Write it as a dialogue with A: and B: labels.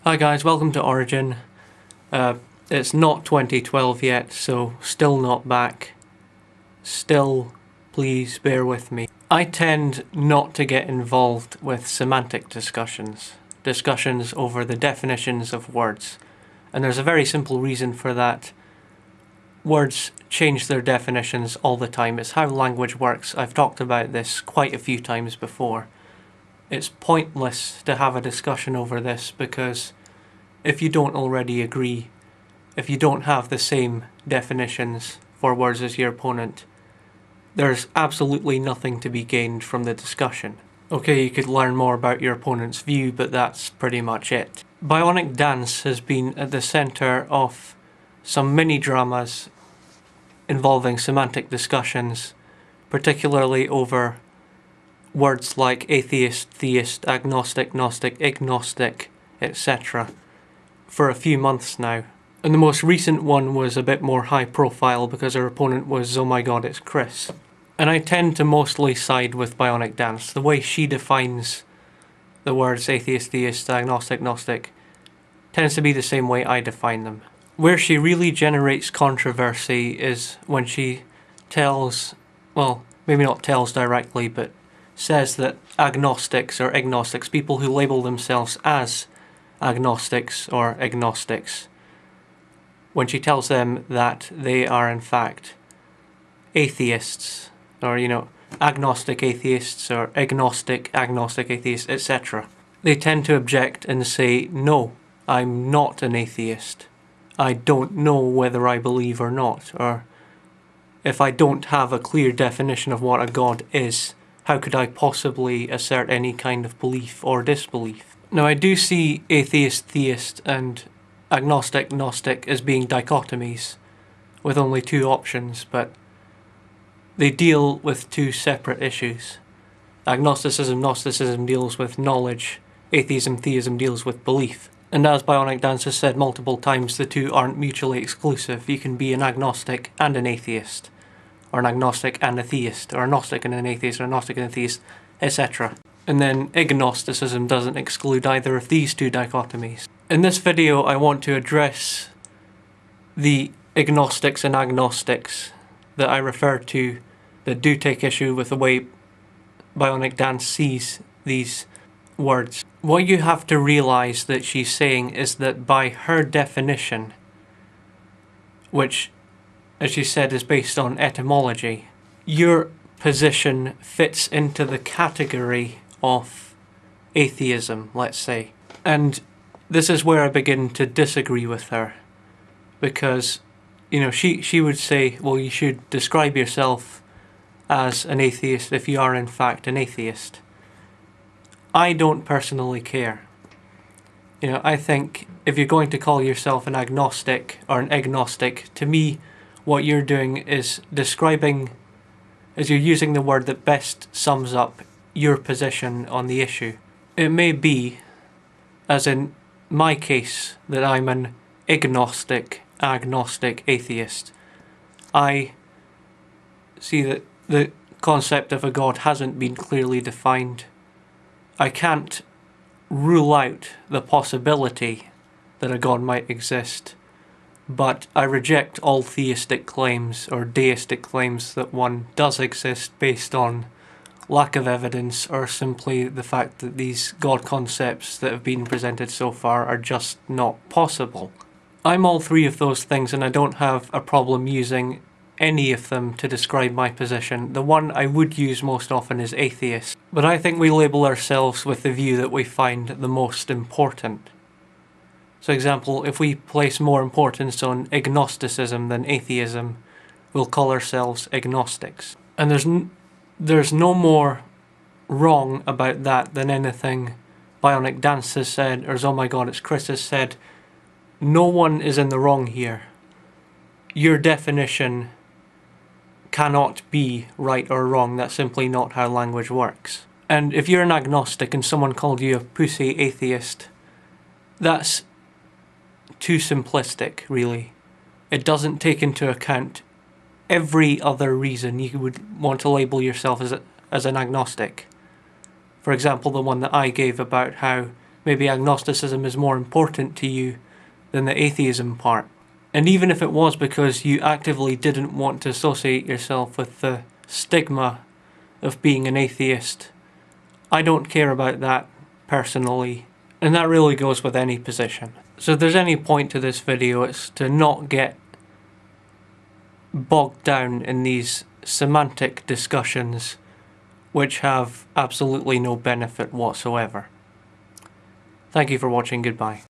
A: Hi guys, welcome to Origin. It's not 2012 yet, so still not back. Still, please bear with me. I tend not to get involved with semantic discussions over the definitions of words. And there's a very simple reason for that. Words change their definitions all the time. It's how language works. I've talked about this quite a few times before. It's pointless to have a discussion over this because if you don't already agree, if you don't have the same definitions for words as your opponent, there's absolutely nothing to be gained from the discussion. Okay, you could learn more about your opponent's view, but that's pretty much it. BionicDance has been at the centre of some mini-dramas involving semantic discussions, particularly over words like atheist, theist, agnostic, gnostic, agnostic, etc. for a few months now. And the most recent one was a bit more high profile because her opponent was, oh my god, it's Criss. And I tend to mostly side with BionicDance. The way she defines the words atheist, theist, agnostic, gnostic tends to be the same way I define them. Where she really generates controversy is when she tells, well, maybe not tells directly, but says that agnostics or agnostics, people who label themselves as agnostics or agnostics, when she tells them that they are in fact atheists, or agnostic atheists or agnostic atheists, etc. They tend to object and say, no, I'm not an atheist. I don't know whether I believe or not, or if I don't have a clear definition of what a god is, how could I possibly assert any kind of belief or disbelief? Now, I do see atheist, theist, and agnostic, gnostic as being dichotomies with only two options, but they deal with two separate issues. Agnosticism, Gnosticism deals with knowledge, atheism, theism deals with belief. And as BionicDance has said multiple times, the two aren't mutually exclusive. You can be an agnostic and an atheist, or an agnostic and a theist, or a Gnostic and an atheist, or a Gnostic and a theist, etc. And then agnosticism doesn't exclude either of these two dichotomies. In this video, I want to address the agnostics and agnostics that I refer to that do take issue with the way BionicDance sees these words. What you have to realize that she's saying is that by her definition, which, as she said, is based on etymology, your position fits into the category of atheism, let's say. And this is where I begin to disagree with her, because she would say, well, you should describe yourself as an atheist if you are in fact an atheist. I don't personally care. I think if you're going to call yourself an agnostic or an agnostic, to me what you're doing is you're using the word that best sums up your position on the issue. It may be, as in my case, that I'm an agnostic, atheist. I see that the concept of a god hasn't been clearly defined. I can't rule out the possibility that a god might exist, but I reject all theistic claims or deistic claims that one does exist based on lack of evidence or simply the fact that these god concepts that have been presented so far are just not possible. I'm all three of those things, and I don't have a problem using any of them to describe my position. The one I would use most often is atheist, but I think we label ourselves with the view that we find the most important. So, example, if we place more importance on agnosticism than atheism, we'll call ourselves agnostics. And there's no more wrong about that than anything BionicDance has said, or oh my god, it's Criss has said. No one is in the wrong here. Your definition cannot be right or wrong. That's simply not how language works. And if you're an agnostic and someone called you a pussy atheist, that's too simplistic, really. It doesn't take into account every other reason you would want to label yourself as an agnostic. For example, the one that I gave about how maybe agnosticism is more important to you than the atheism part. And even if it was because you actively didn't want to associate yourself with the stigma of being an atheist, I don't care about that personally, and that really goes with any position. So if there's any point to this video, it's to not get bogged down in these semantic discussions which have absolutely no benefit whatsoever. Thank you for watching, goodbye.